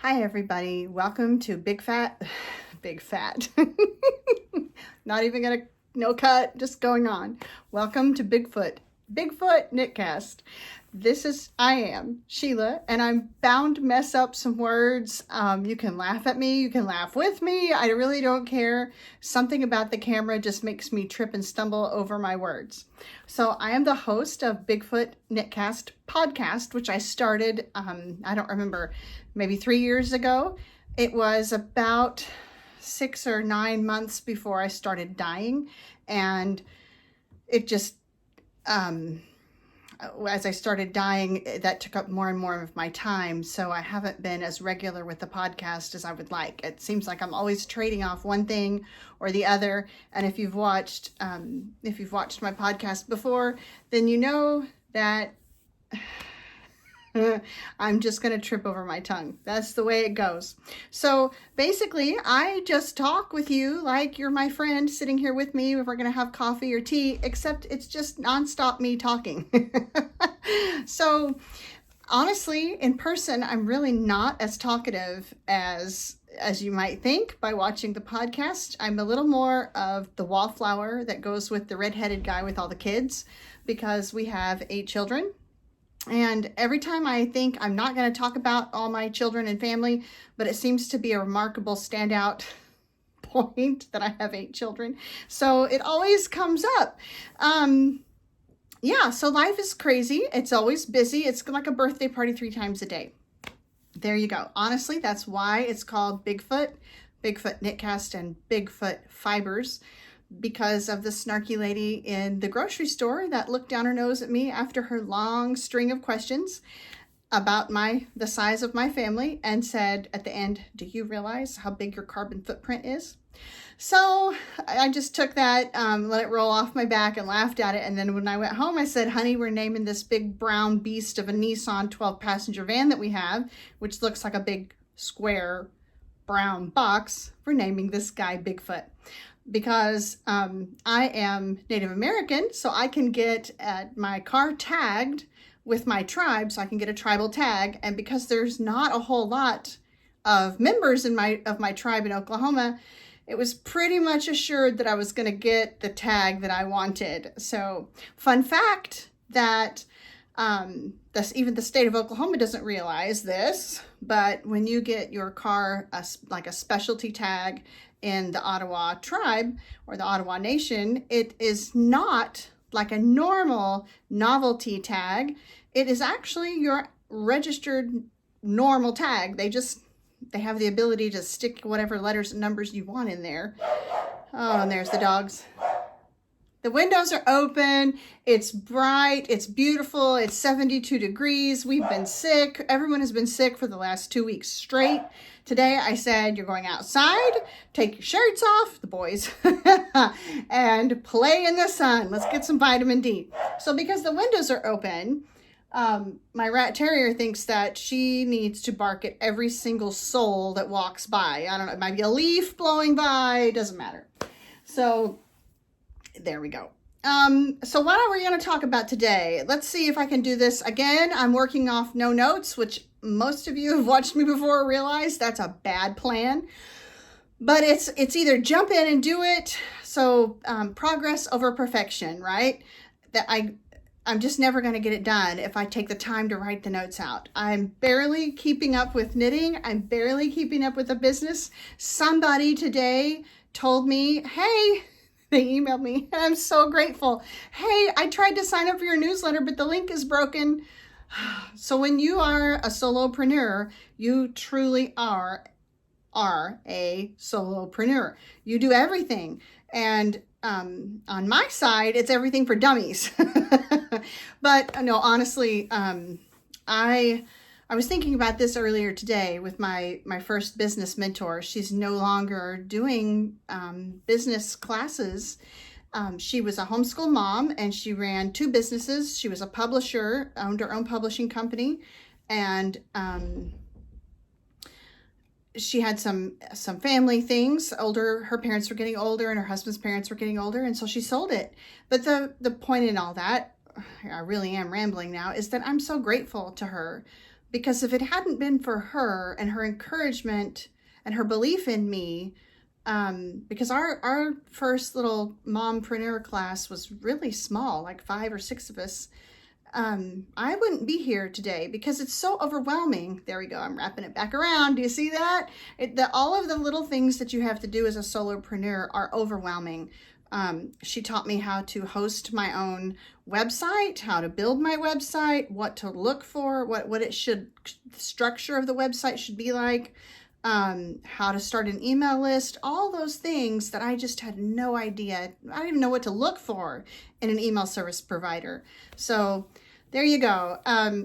Hi everybody, welcome to Big Fat, not even gonna, no cut, just going on. Welcome to BigFoot KnitCast. I am Sheila, and I'm bound to mess up some words. You can laugh at me, you can laugh with me, I really don't care. Something about the camera just makes me trip and stumble over my words. So I am the host of BigFoot KnitCast podcast, which I started, I don't remember, maybe 3 years ago. It was about 6 or 9 months before I started dying, and it just, as I started dying, that took up more and more of my time. So I haven't been as regular with the podcast as I would like. It seems like I'm always trading off one thing or the other. And if you've watched my podcast before, then you know that I'm just going to trip over my tongue. That's the way it goes. So basically, I just talk with you like you're my friend sitting here with me if we're going to have coffee or tea, except it's just nonstop me talking. So honestly, in person, I'm really not as talkative as you might think by watching the podcast. I'm a little more of the wallflower that goes with the redheaded guy with all the kids, because we have 8 children. And every time I think I'm not going to talk about all my children and family, but it seems to be a remarkable standout point that I have 8 children. So it always comes up. Yeah, so life is crazy. It's always busy. It's like a birthday party 3 times a day. There you go. Honestly, that's why it's called BigFoot KnitCast, and BigFootFibers, because of the snarky lady in the grocery store that looked down her nose at me after her long string of questions about the size of my family, and said at the end, "Do you realize how big your carbon footprint is?" So I just took that, let it roll off my back and laughed at it. And then when I went home, I said, "Honey, we're naming this big brown beast of a Nissan 12-passenger van that we have, which looks like a big square brown box. We're naming this guy Bigfoot." Because I am Native American, so I can get my car tagged with my tribe, so I can get a tribal tag. And because there's not a whole lot of members of my tribe in Oklahoma, it was pretty much assured that I was going to get the tag that I wanted. So, fun fact that even the state of Oklahoma doesn't realize this, but when you get your car like a specialty tag in the Ottawa tribe or the Ottawa Nation, it is not like a normal novelty tag. It is actually your registered normal tag. They have the ability to stick whatever letters and numbers you want in there. Oh, and there's the dogs. The windows are open. It's bright. It's beautiful. It's 72 degrees. We've been sick. Everyone has been sick for the last 2 weeks straight. Today I said, "You're going outside, take your shirts off," the boys, "and play in the sun. Let's get some vitamin D." So because the windows are open, my rat terrier thinks that she needs to bark at every single soul that walks by. I don't know. It might be a leaf blowing by. It doesn't matter. So there we go. So what are we going to talk about today? Let's see if I can do this again. I'm working off no notes, which most of you who have watched me before realize that's a bad plan. But it's either jump in and do it. So progress over perfection, right? That I'm just never going to get it done if I take the time to write the notes out. I'm barely keeping up with knitting. I'm barely keeping up with the business. Somebody today told me, "Hey," they emailed me, and I'm so grateful. "Hey, I tried to sign up for your newsletter, but the link is broken." So when you are a solopreneur, you truly are a solopreneur. You do everything. And on my side, it's everything for dummies. But no, honestly, I was thinking about this earlier today with my first business mentor. She's no longer doing business classes. She was a homeschool mom, and she ran 2 businesses. She was a publisher, owned her own publishing company, and she had some family things. Her parents were getting older, and her husband's parents were getting older, and so she sold it. But the point in all that, I really am rambling now, is that I'm so grateful to her because if it hadn't been for her and her encouragement and her belief in me, because our first little mompreneur class was really small, like 5 or 6 of us, I wouldn't be here today because it's so overwhelming. There we go. I'm wrapping it back around. Do you see that? All of the little things that you have to do as a solopreneur are overwhelming. She taught me how to host my own website, how to build my website, what to look for, what it should, the structure of the website should be like, how to start an email list, all those things that I just had no idea. I didn't even know what to look for in an email service provider. So there you go.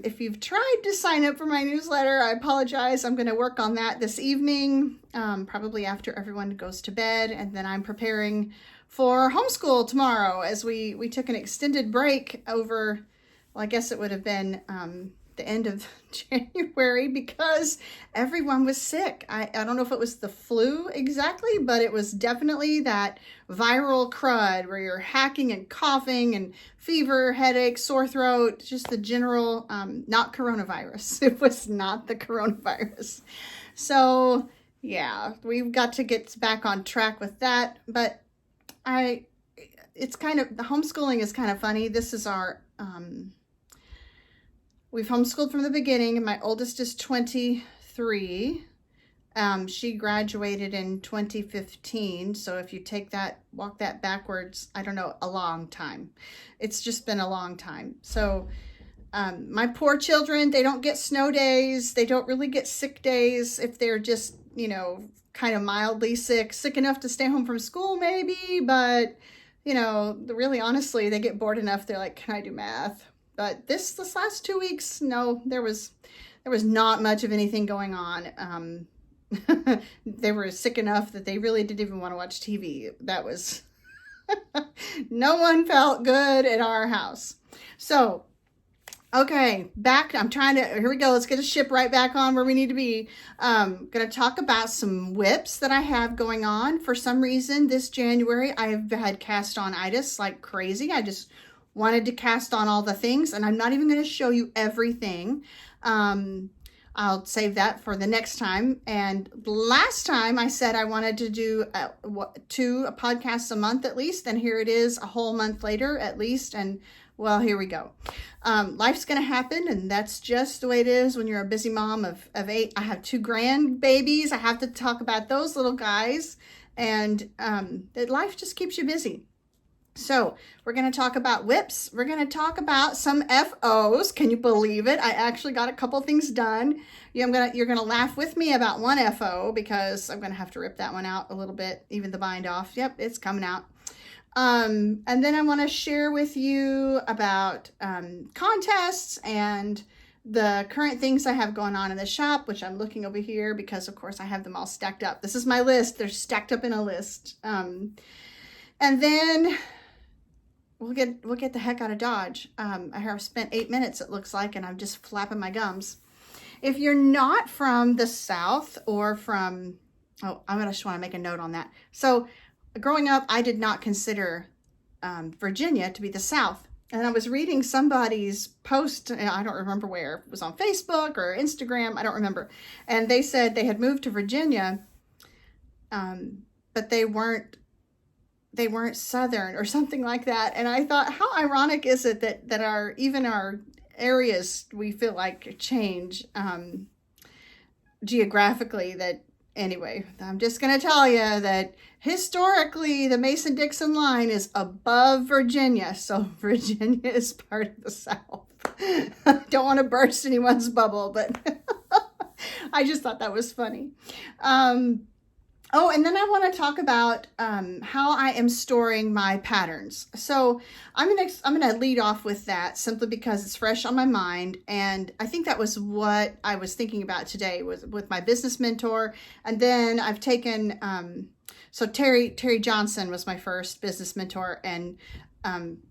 If you've tried to sign up for my newsletter, I apologize. I'm going to work on that this evening, probably after everyone goes to bed. And then I'm preparing for homeschool tomorrow as we took an extended break over, well, I guess it would have been the end of January because everyone was sick. I don't know if it was the flu exactly, but it was definitely that viral crud where you're hacking and coughing and fever, headache, sore throat, just the general, not coronavirus. It was not the coronavirus. So yeah, we've got to get back on track with that. But it's kind of, the homeschooling is kind of funny. This is our, we've homeschooled from the beginning, and my oldest is 23. She graduated in 2015. So if you take that, walk that backwards, I don't know, a long time. It's just been a long time. So my poor children, they don't get snow days. They don't really get sick days if they're just, kind of mildly sick enough to stay home from school maybe. But, really honestly, they get bored enough. They're like, can I do math? But this last 2 weeks, no, there was not much of anything going on. They were sick enough that they really didn't even want to watch TV. That was, no one felt good at our house. So, okay, back, here we go. Let's get a ship right back on where we need to be. Going to talk about some whips that I have going on. For some reason, this January, I've had cast-on-itis like crazy. I just wanted to cast on all the things, and I'm not even going to show you everything. I'll save that for the next time. And last time I said I wanted to do 2 podcasts a month at least, and here it is a whole month later at least, and well, here we go. Life's going to happen, and that's just the way it is when you're a busy mom of 8. I have 2 grandbabies. I have to talk about those little guys, and that life just keeps you busy. So we're going to talk about whips. We're going to talk about some FOs. Can you believe it? I actually got a couple things done. You're going to laugh with me about one FO because I'm going to have to rip that one out a little bit, even the bind off. Yep, it's coming out. And then I want to share with you about contests and the current things I have going on in the shop, which I'm looking over here because, of course, I have them all stacked up. This is my list. They're stacked up in a list. And then we'll get the heck out of Dodge. I have spent 8 minutes, it looks like, and I'm just flapping my gums. If you're not from the South or from, I just want to make a note on that. So growing up, I did not consider Virginia to be the South. And I was reading somebody's post, and I don't remember where, it was on Facebook or Instagram, I don't remember. And they said they had moved to Virginia, but they weren't Southern or something like that. And I thought, how ironic is it that our areas, we feel like change geographically. That anyway, I'm just going to tell you that historically the Mason-Dixon line is above Virginia. So Virginia is part of the South. Don't want to burst anyone's bubble, but I just thought that was funny. And then I want to talk about how I am storing my patterns. So I'm gonna lead off with that simply because it's fresh on my mind, and I think that was what I was thinking about today with my business mentor. And then I've taken so Terry Johnson was my first business mentor, and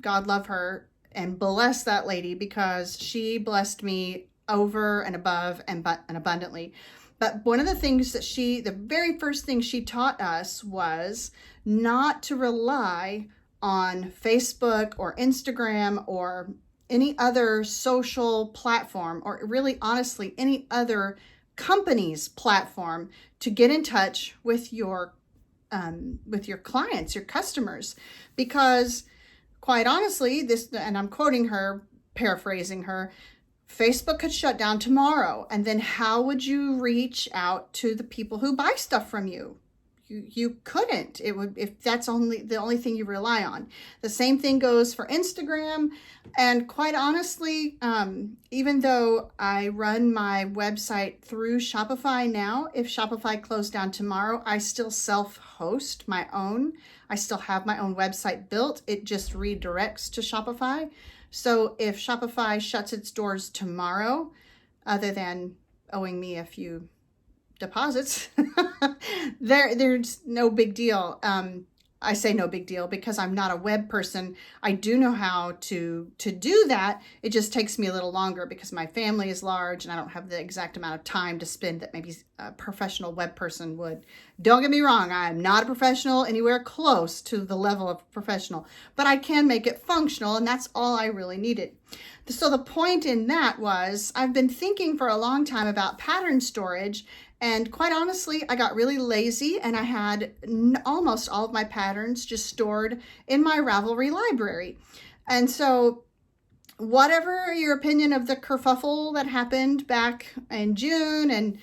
God love her and bless that lady because she blessed me over and above and abundantly. But one of the things that the very first thing she taught us was not to rely on Facebook or Instagram or any other social platform, or really honestly, any other company's platform to get in touch with your clients, your customers, because quite honestly, this, and I'm quoting her, paraphrasing her, Facebook could shut down tomorrow. And then how would you reach out to the people who buy stuff from you? You couldn't. It would, if that's the only thing you rely on. The same thing goes for Instagram. And quite honestly, even though I run my website through Shopify now, if Shopify closed down tomorrow, I still self-host my own. I still have my own website built. It just redirects to Shopify. So if Shopify shuts its doors tomorrow, other than owing me a few deposits, there's no big deal. I say no big deal because I'm not a web person. I do know how to do that. It just takes me a little longer because my family is large and I don't have the exact amount of time to spend that maybe a professional web person would. Don't get me wrong, I'm not a professional anywhere close to the level of professional, but I can make it functional, and that's all I really needed. So the point in that was, I've been thinking for a long time about pattern storage, and quite honestly, I got really lazy and I had almost all of my patterns just stored in my Ravelry library. And so whatever your opinion of the kerfuffle that happened back in June and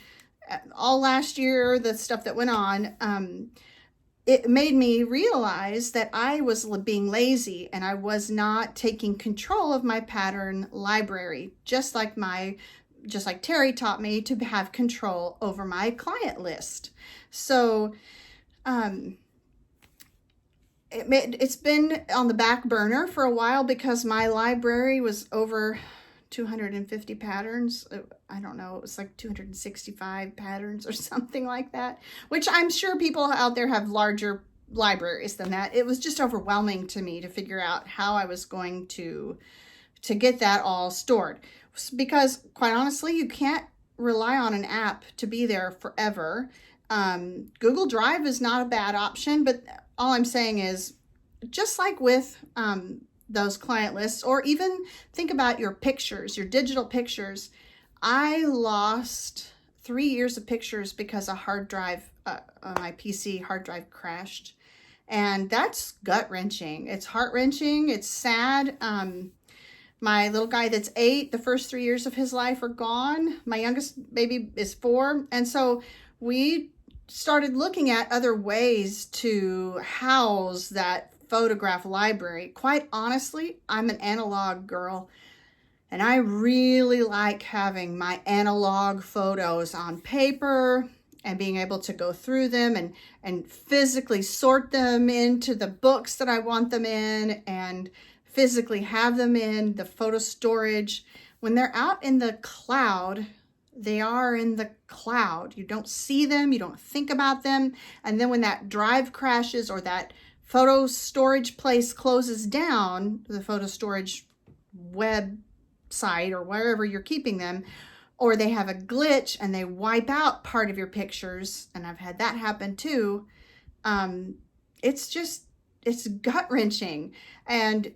all last year, the stuff that went on, it made me realize that I was being lazy and I was not taking control of my pattern library, just like Terry taught me to have control over my client list. So it's been on the back burner for a while because my library was over 250 patterns. I don't know, it was like 265 patterns or something like that, which I'm sure people out there have larger libraries than that. It was just overwhelming to me to figure out how I was going to get that all stored. Because quite honestly, you can't rely on an app to be there forever. Google Drive is not a bad option, but all I'm saying is, just like with those client lists, or even think about your pictures, your digital pictures. I lost 3 years of pictures because a hard drive, my PC hard drive crashed. And that's gut-wrenching. It's heart-wrenching. It's sad. My little guy that's 8, the first 3 years of his life are gone. My youngest baby is 4. And so we started looking at other ways to house that photograph library. Quite honestly, I'm an analog girl, and I really like having my analog photos on paper and being able to go through them and physically sort them into the books that I want them in, and physically have them in the photo storage. When they're out in the cloud, they are in the cloud. You don't see them, you don't think about them. And then when that drive crashes or that photo storage place closes down, the photo storage website or wherever you're keeping them, or they have a glitch and they wipe out part of your pictures, and I've had that happen too, it's gut-wrenching. And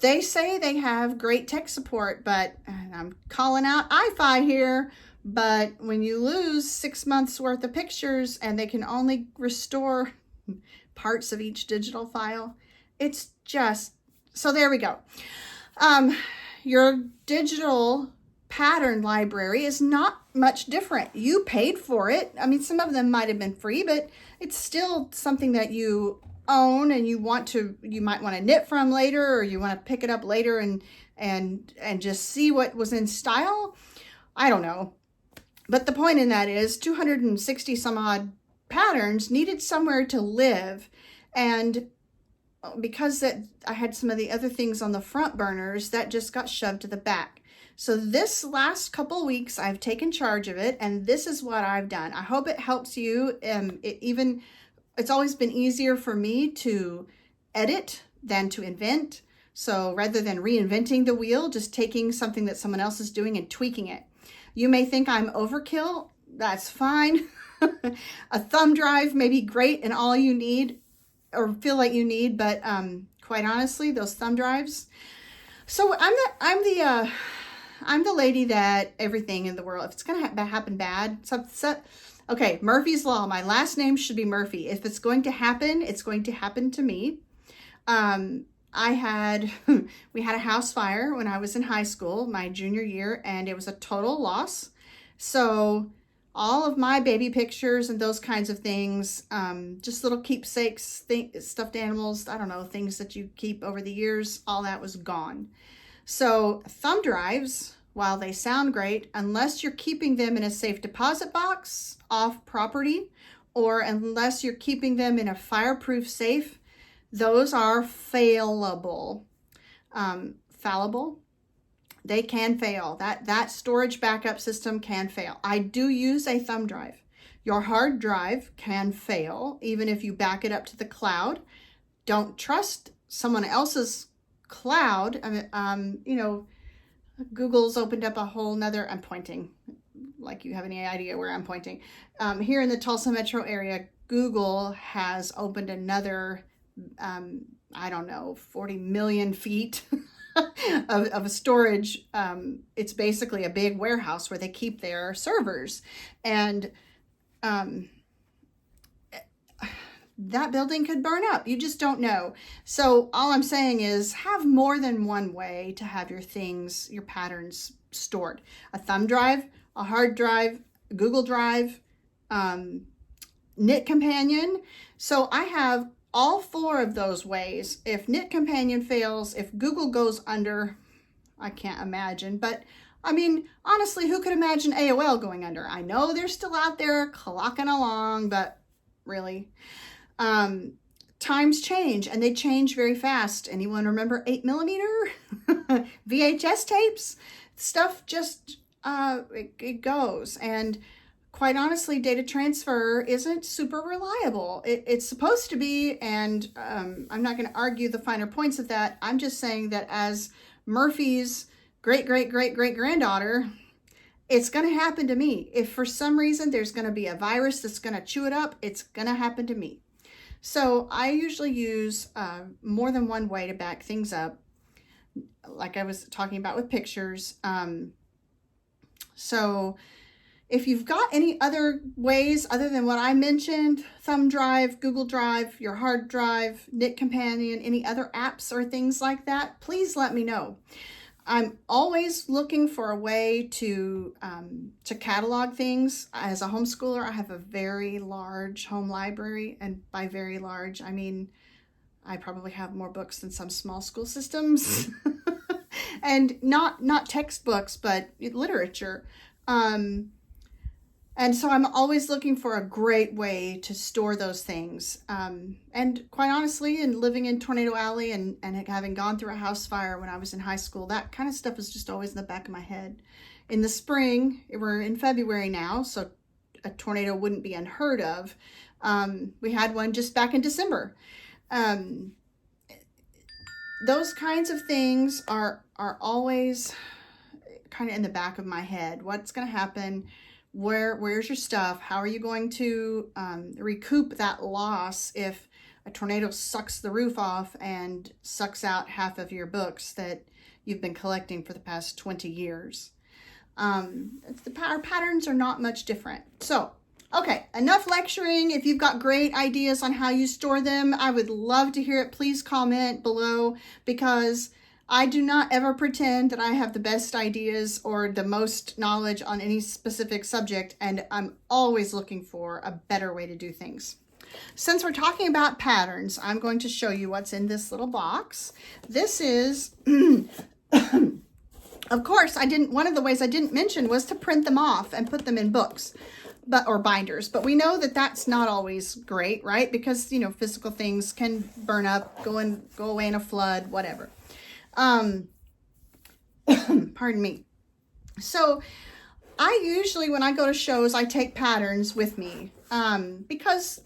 they say they have great tech support, but I'm calling out iFi here, but when you lose 6 months worth of pictures and they can only restore parts of each digital file, it's just, so there we go. Your digital pattern library is not much different. You paid for it. I mean, some of them might have been free, but it's still something that you own and you might want to knit from later, or you want to pick it up later and just see what was in style. I don't know. But the point in that is 260 some odd patterns needed somewhere to live. And because I had some of the other things on the front burners, that just got shoved to the back. So this last couple weeks, I've taken charge of it, and this is what I've done. I hope it helps you. It's always been easier for me to edit than to invent. So rather than reinventing the wheel, just taking something that someone else is doing and tweaking it. You may think I'm overkill. That's fine. A thumb drive may be great and all you need or feel like you need, but quite honestly, those thumb drives, So I'm the lady that everything in the world, if it's going to happen bad, okay, Murphy's Law. My last name should be Murphy. If it's going to happen, it's going to happen to me. We had a house fire when I was in high school, my junior year, and it was a total loss. So all of my baby pictures and those kinds of things, just little keepsakes, stuffed animals, I don't know, things that you keep over the years, all that was gone. So thumb drives, while they sound great, unless you're keeping them in a safe deposit box off property, or unless you're keeping them in a fireproof safe, those are failable. Fallible. They can fail. That storage backup system can fail. I do use a thumb drive. Your hard drive can fail, even if you back it up to the cloud. Don't trust someone else's cloud. You know, Google's opened up a whole nother, I'm pointing, like you have any idea where I'm pointing. Here in the Tulsa metro area, Google has opened another, I don't know, 40 million feet of a storage. It's basically a big warehouse where they keep their servers. And that building could burn up. You just don't know. So all I'm saying is have more than one way to have your things, your patterns stored. A thumb drive, a hard drive, Google Drive, Knit Companion. So I have all 4 of those ways. If Knit Companion fails, if Google goes under, I can't imagine. But I mean, honestly, who could imagine AOL going under? I know they're still out there clocking along, but really, times change, and they change very fast. Anyone remember 8mm VHS tapes? Stuff just it goes, and quite honestly, data transfer isn't super reliable. It's supposed to be, and I'm not going to argue the finer points of that. I'm just saying that as Murphy's great-great-great-great-granddaughter, it's going to happen to me. If for some reason there's going to be a virus that's going to chew it up, it's going to happen to me. So I usually use more than one way to back things up, like I was talking about with pictures. So if you've got any other ways other than what I mentioned, thumb drive, Google Drive, your hard drive, Knit Companion, any other apps or things like that, please let me know. I'm always looking for a way to catalog things. As a homeschooler, I have a very large home library, and by very large, I mean I probably have more books than some small school systems, and not textbooks, but literature. And so I'm always looking for a great way to store those things. And quite honestly, in living in Tornado Alley and having gone through a house fire when I was in high school, that kind of stuff is just always in the back of my head. In the spring, we're in February now, so a tornado wouldn't be unheard of. We had one just back in December. Those kinds of things are always kind of in the back of my head. What's going to happen? Where's your stuff? How are you going to recoup that loss if a tornado sucks the roof off and sucks out half of your books that you've been collecting for the past 20 years? Our patterns are not much different. So, okay, enough lecturing. If you've got great ideas on how you store them, I would love to hear it. Please comment below, because I do not ever pretend that I have the best ideas or the most knowledge on any specific subject, and I'm always looking for a better way to do things. Since we're talking about patterns, I'm going to show you what's in this little box. This is, of course, one of the ways I didn't mention was to print them off and put them in books, or binders. But we know that that's not always great, right? Because, you know, physical things can burn up, go away in a flood, whatever. Pardon me. So I usually, when I go to shows, I take patterns with me, because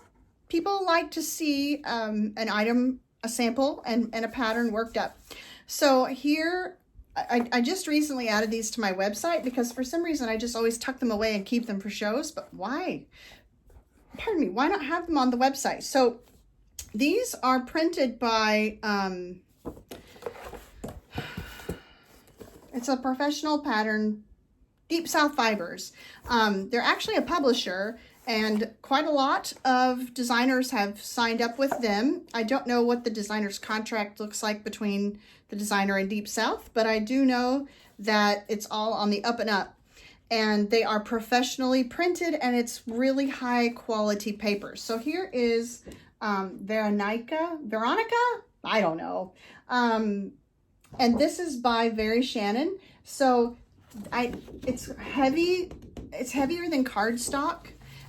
people like to see, an item, a sample, and a pattern worked up. So here, I just recently added these to my website because for some reason I just always tuck them away and keep them for shows, but why? Pardon me, why not have them on the website? So these are printed by, It's a professional pattern, Deep South Fibers. They're actually a publisher, and quite a lot of designers have signed up with them. I don't know what the designer's contract looks like between the designer and Deep South, but I do know that it's all on the up and up. And they are professionally printed, and it's really high quality paper. So here is Veronica? I don't know. And this is by Very Shannon. So it's heavy. It's heavier than cardstock,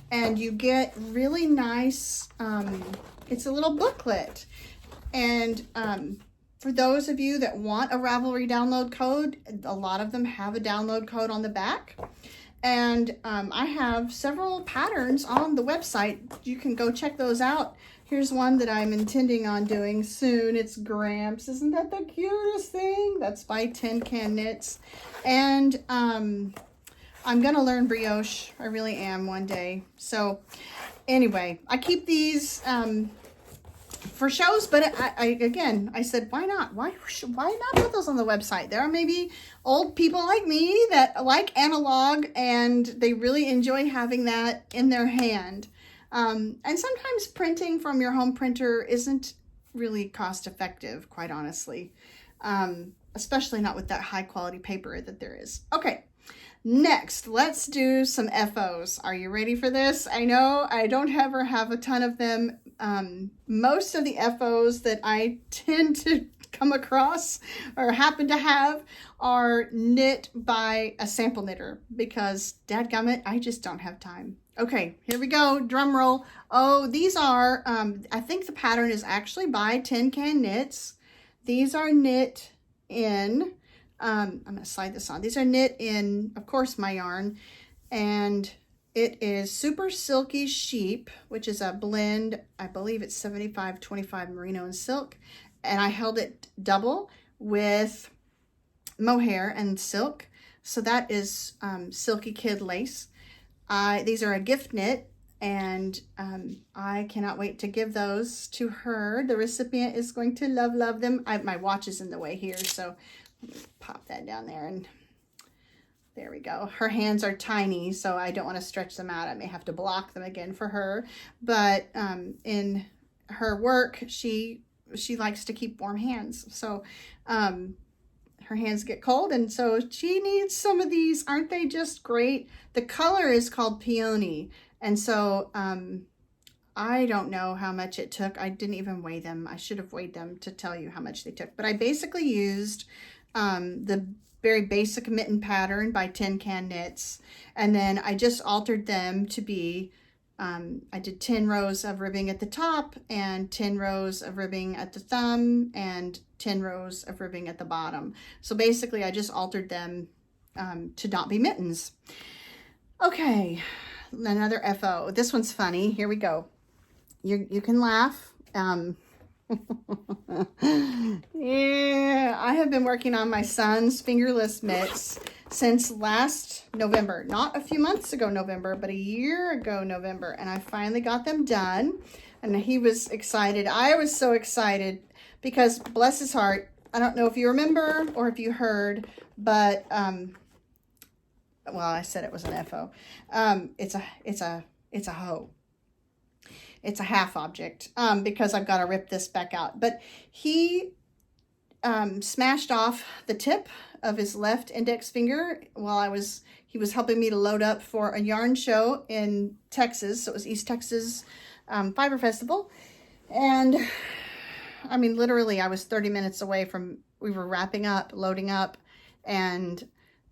and you get really nice, it's a little booklet. And for those of you that want a Ravelry download code, a lot of them have a download code on the back. And I have several patterns on the website. You can go check those out. Here's one that I'm intending on doing soon. It's Gramps. Isn't that the cutest thing? That's by Tin Can Knits. And I'm going to learn brioche. I really am one day. So anyway, I keep these for shows, but I said, why not? Why not put those on the website? There are maybe old people like me that like analog, and they really enjoy having that in their hand. And sometimes printing from your home printer isn't really cost effective, quite honestly, especially not with that high quality paper that there is. Okay. Next, let's do some FOs. Are you ready for this? I know I don't ever have a ton of them. Most of the FOs that I tend to come across or happen to have are knit by a sample knitter because, dadgummit, I just don't have time. Okay, here we go. Drum roll. Oh, these are, I think the pattern is actually by Tin Can Knits. These are knit in... I'm going to slide this on. These are knit in, of course, my yarn, and it is Super Silky Sheep, which is a blend. I believe it's 75-25 merino and silk, and I held it double with mohair and silk. So that is Silky Kid lace. These are a gift knit, and I cannot wait to give those to her. The recipient is going to love them. My watch is in the way here, so pop that down there, and there we go. Her hands are tiny, so I don't want to stretch them out. I may have to block them again for her, but in her work, she likes to keep warm hands, so her hands get cold, and so she needs some of these. Aren't they just great? The color is called Peony, and so I don't know how much it took. I didn't even weigh them. I should have weighed them to tell you how much they took, but I basically used the very basic mitten pattern by Tin Can Knits, and then I just altered them to be, I did 10 rows of ribbing at the top and 10 rows of ribbing at the thumb and 10 rows of ribbing at the bottom. So basically I just altered them to not be mittens. Okay, another FO. This one's funny. Here we go. You can laugh. Yeah, I have been working on my son's fingerless mitts since last November. Not a few months ago November, but a year ago November. And I finally got them done. And he was excited. I was so excited because, bless his heart, I don't know if you remember or if you heard, but, well, I said it was an FO. It's a hoe. It's a half object because I've got to rip this back out. But he smashed off the tip of his left index finger while he was helping me to load up for a yarn show in Texas. So it was East Texas Fiber Festival. And I mean, literally, I was 30 minutes away from, we were wrapping up, loading up, and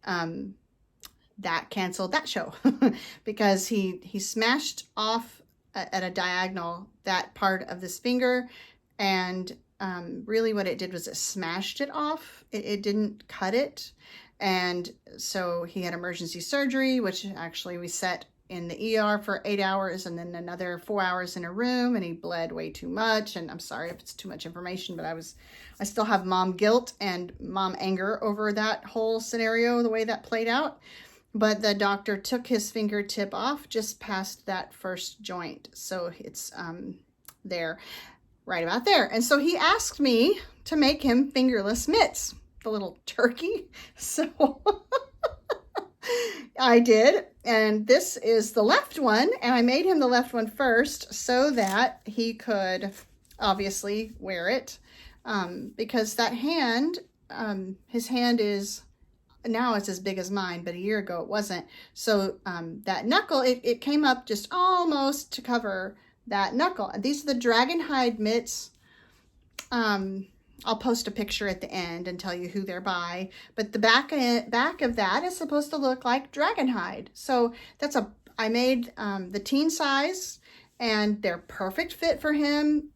that canceled that show because he smashed off at a diagonal that part of this finger, and really what it did was it smashed it off. It didn't cut it, and so he had emergency surgery, which actually we set in the ER for 8 hours and then another 4 hours in a room, and he bled way too much. And I'm sorry if it's too much information, but I still have mom guilt and mom anger over that whole scenario, the way that played out. But the doctor took his fingertip off just past that first joint. So it's there, right about there. And so he asked me to make him fingerless mitts. the little turkey. So I did, and this is the left one, and I made him the left one first so that he could obviously wear it, because that hand, his hand is, now it's as big as mine, but a year ago it wasn't. So that knuckle, it came up just almost to cover that knuckle. And these are the dragon hide mitts. I'll post a picture at the end and tell you who they're by. But the back of that is supposed to look like dragon hide. So that's I made the teen size, and they're perfect fit for him.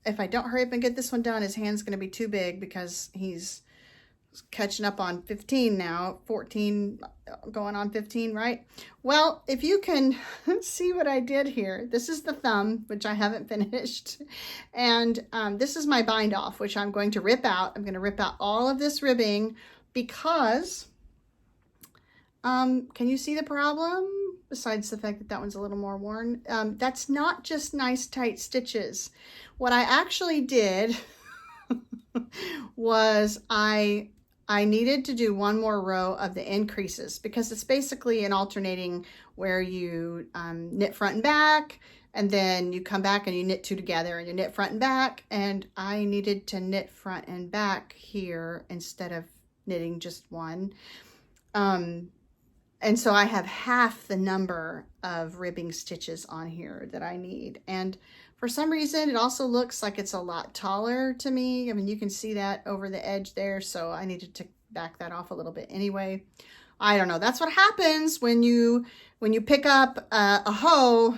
If I don't hurry up and get this one done, his hand's going to be too big because he's catching up on 15 now, 14 going on 15, right? Well, if you can see what I did here, this is the thumb, which I haven't finished, and this is my bind off, which I'm going to rip out. I'm going to rip out all of this ribbing because can you see the problem? Besides the fact that that one's a little more worn, that's not just nice tight stitches. What I actually did was I needed to do one more row of the increases, because it's basically an alternating where you knit front and back, and then you come back and you knit two together and you knit front and back. And I needed to knit front and back here instead of knitting just one. And so I have half the number of ribbing stitches on here that I need. And for some reason, it also looks like it's a lot taller to me. I mean, you can see that over the edge there. So I needed to back that off a little bit anyway. I don't know. That's what happens when you pick up a hoe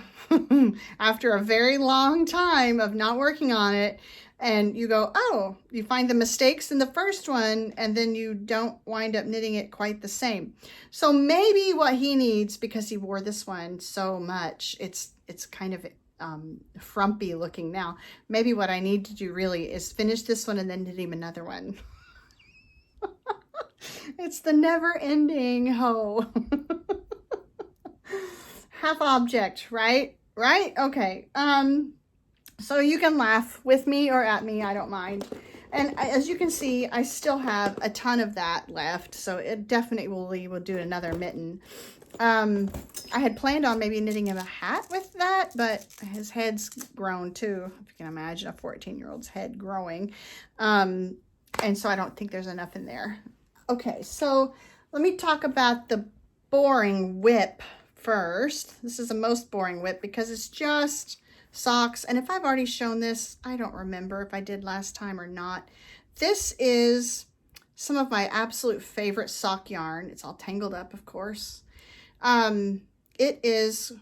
after a very long time of not working on it. And you go, oh, you find the mistakes in the first one, and then you don't wind up knitting it quite the same. So maybe what he needs, because he wore this one so much, it's kind of frumpy looking now. Maybe what I need to do really is finish this one and then knit him another one. It's the never-ending hoe. Half object, right? Right? Okay. So you can laugh with me or at me, I don't mind. And as you can see, I still have a ton of that left, so it definitely will do another mitten. I had planned on maybe knitting him a hat with that, but his head's grown too. If you can imagine a 14-year-old's head growing. And so I don't think there's enough in there. Okay, so let me talk about the boring whip first. This is the most boring whip because it's just socks. And if I've already shown this, I don't remember if I did last time or not. This is some of my absolute favorite sock yarn. It's all tangled up, of course. It is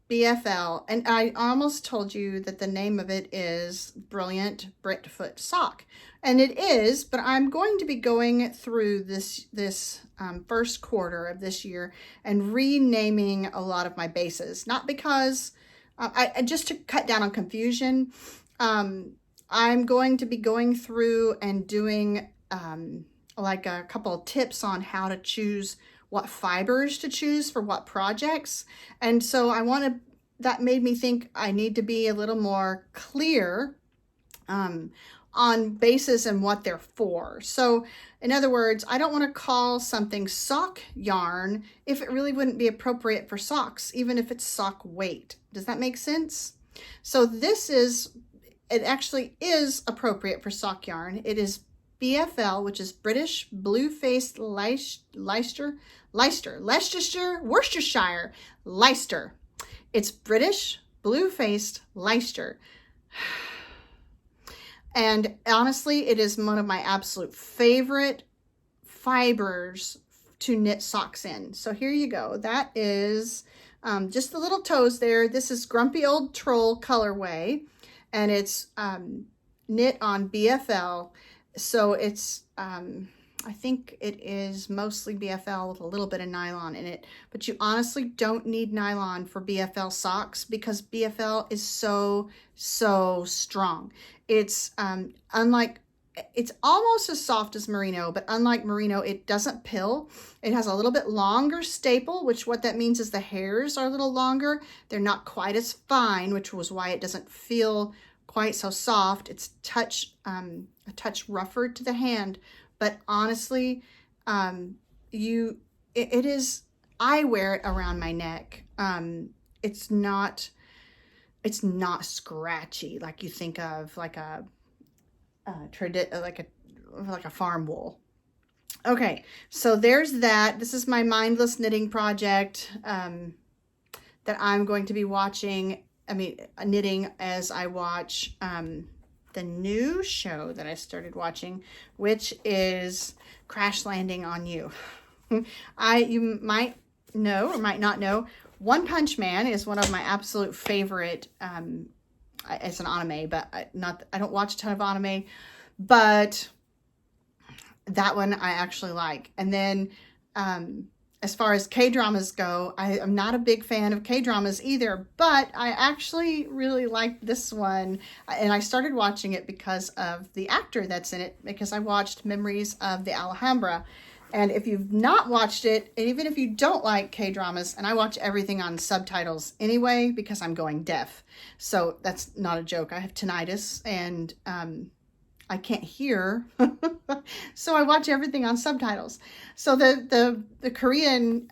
BFL, and I almost told you that the name of it is Brilliant BigFoot Sock, and it is, but I'm going to be going through this first quarter of this year and renaming a lot of my bases, not because I just to cut down on confusion. I'm going to be going through and doing like a couple of tips on how to choose what fibers to choose for what projects. And so that made me think I need to be a little more clear on bases and what they're for. So in other words, I don't want to call something sock yarn if it really wouldn't be appropriate for socks, even if it's sock weight. Does that make sense? So it actually is appropriate for sock yarn. It is BFL, which is British Blue-Faced Leicestershire, Worcestershire, Leicester. It's British Blue-Faced Leicester. And honestly, it is one of my absolute favorite fibers to knit socks in. So here you go. That is just the little toes there. This is Grumpy Old Troll colorway, and it's knit on BFL. So it's, I think it is mostly BFL with a little bit of nylon in it, but you honestly don't need nylon for BFL socks because BFL is so strong. It's it's almost as soft as merino, but unlike merino, it doesn't pill. It has a little bit longer staple, which what that means is the hairs are a little longer. They're not quite as fine, which was why it doesn't feel quite so soft. It's a touch rougher to the hand, but honestly, it is, I wear it around my neck. It's not scratchy like you think of like a farm wool. Okay, so there's that. This is my mindless knitting project that I'm going to be watching. Knitting as I watch the new show that I started watching, which is Crash Landing on You. You might know or might not know, One Punch Man is one of my absolute favorite. It's an anime, but I don't watch a ton of anime, but that one I actually like. And then as far as K-dramas go, I'm not a big fan of K-dramas either, but I actually really liked this one. And I started watching it because of the actor that's in it, because I watched Memories of the Alhambra. And if you've not watched it, and even if you don't like K-dramas, and I watch everything on subtitles anyway, because I'm going deaf. So that's not a joke. I have tinnitus and I can't hear. So I watch everything on subtitles. So the Korean,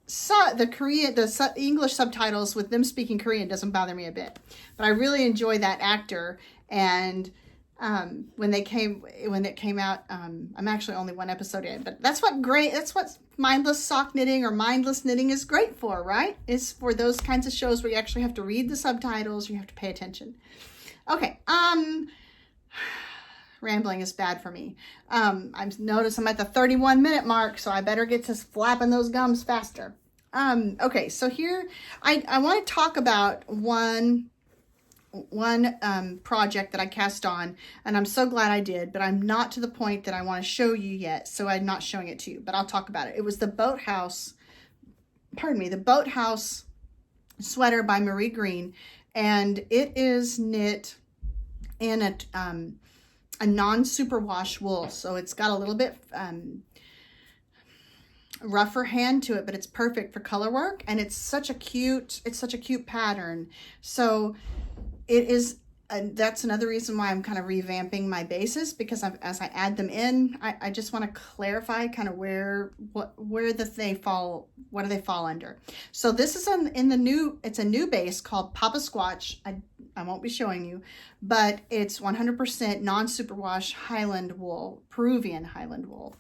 the English subtitles with them speaking Korean doesn't bother me a bit. But I really enjoy that actor. And when it came out, I'm actually only one episode in, but that's what mindless sock knitting or mindless knitting is great for, right? It's for those kinds of shows where you actually have to read the subtitles, you have to pay attention. Okay, rambling is bad for me. I've noticed I'm at the 31-minute mark, so I better get to flapping those gums faster. Okay, so here I want to talk about one project that I cast on, and I'm so glad I did, but I'm not to the point that I want to show you yet, so I'm not showing it to you, but I'll talk about it. It was the boathouse sweater by Marie Green, and it is knit in a non-superwash wool, so it's got a little bit rougher hand to it, but it's perfect for color work, and it's such a cute pattern. So it is, that's another reason why I'm kind of revamping my bases, because as I add them in, I just want to clarify kind of what do they fall under. So this is it's a new base called Papa Squatch. I won't be showing you, but it's 100% non-superwash Highland wool, Peruvian Highland wool.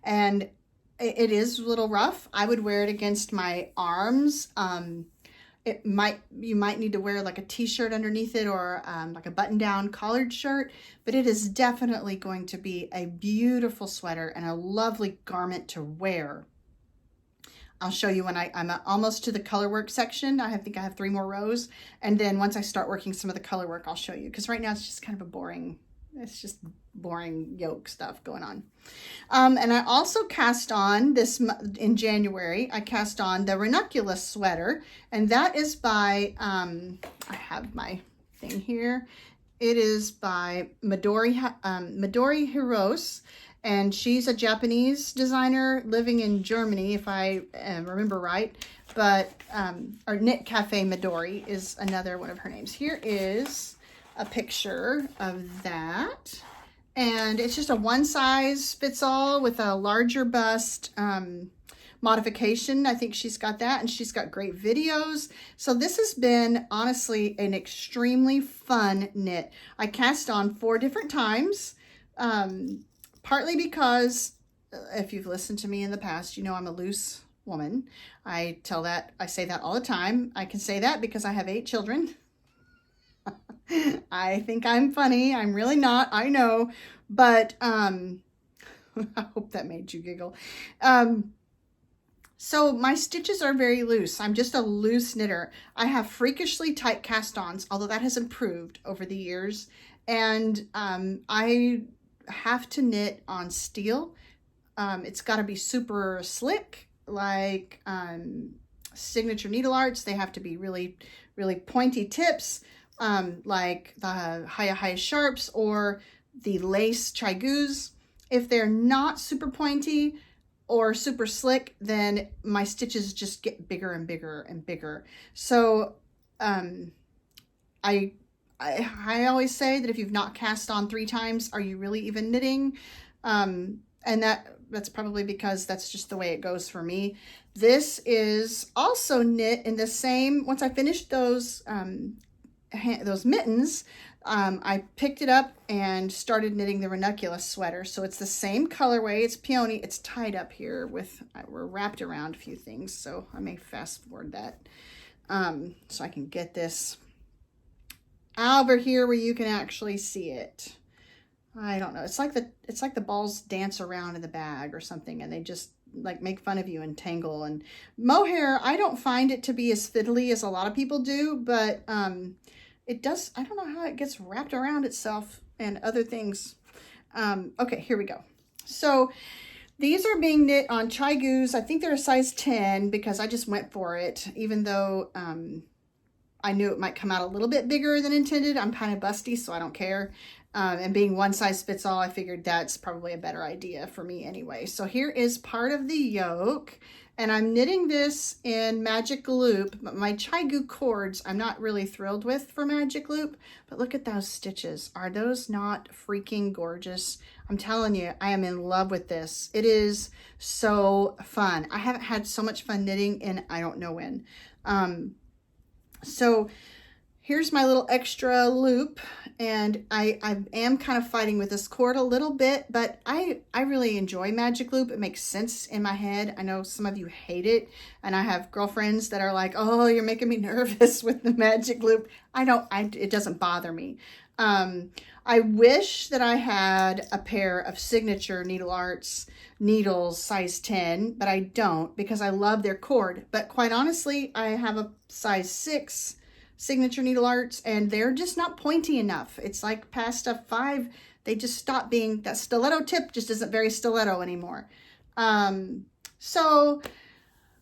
And it is a little rough. I would wear it against my arms. You might need to wear like a t-shirt underneath it, or like a button-down collared shirt, but it is definitely going to be a beautiful sweater and a lovely garment to wear. I'll show you when I'm almost to the color work section. I think I have 3 more rows, and then once I start working some of the color work, I'll show you, because right now it's just kind of boring yoke stuff going on. And I also cast on this in January. I cast on the Ranunculus sweater, and that is by I have my thing here. It is by Midori Hirose, and she's a Japanese designer living in Germany, if I remember right. But or Knit Cafe Midori is another one of her names. Here is a picture of that, and it's just a one-size-fits-all with a larger bust modification. I think she's got that, and she's got great videos. So this has been honestly an extremely fun knit. I cast on 4 different times, partly because if you've listened to me in the past, you know I'm a loose woman. I say that all the time. I can say that because I have 8 children. I think I'm funny. I'm really not, I know, but I hope that made you giggle. So my stitches are very loose. I'm just a loose knitter. I have freakishly tight cast-ons, although that has improved over the years, and I have to knit on steel. It's got to be super slick, like Signature Needle Arts. They have to be really, really pointy tips. Like the Haya Sharps or the Lace Chaigus. If they're not super pointy or super slick, then my stitches just get bigger and bigger and bigger. So I always say that if you've not cast on 3 times, are you really even knitting? And that's probably because that's just the way it goes for me. This is also knit in the same, once I finished those mittens, I picked it up and started knitting the ranunculus sweater. So it's the same colorway. It's peony. It's tied up here with, we're wrapped around a few things. So I may fast forward that so I can get this over here where you can actually see it. I don't know. It's like the balls dance around in the bag or something, and they just like make fun of you and tangle. And mohair, I don't find it to be as fiddly as a lot of people do, but it does. I don't know how it gets wrapped around itself and other things. Okay, here we go. So these are being knit on Chai-Goos. I think they're a size 10 because I just went for it, even though I knew it might come out a little bit bigger than intended. I'm kind of busty, so I don't care. And being one size fits all, I figured that's probably a better idea for me anyway. So here is part of the yoke, and I'm knitting this in magic loop. But my Chai-Goo cords, I'm not really thrilled with for magic loop, but look at those stitches. Are those not freaking gorgeous? I'm telling you, I am in love with this. It is so fun. I haven't had so much fun knitting in I don't know when. So here's my little extra loop, and I am kind of fighting with this cord a little bit, but I really enjoy magic loop. It makes sense in my head. I know some of you hate it, and I have girlfriends that are like, oh, you're making me nervous with the magic loop. It doesn't bother me. I wish that I had a pair of Signature Needle Arts needles size 10, but I don't because I love their cord. But quite honestly, I have a size 6 Signature Needle Arts, and they're just not pointy enough. It's like past a 5, they just stop being, that stiletto tip just isn't very stiletto anymore. So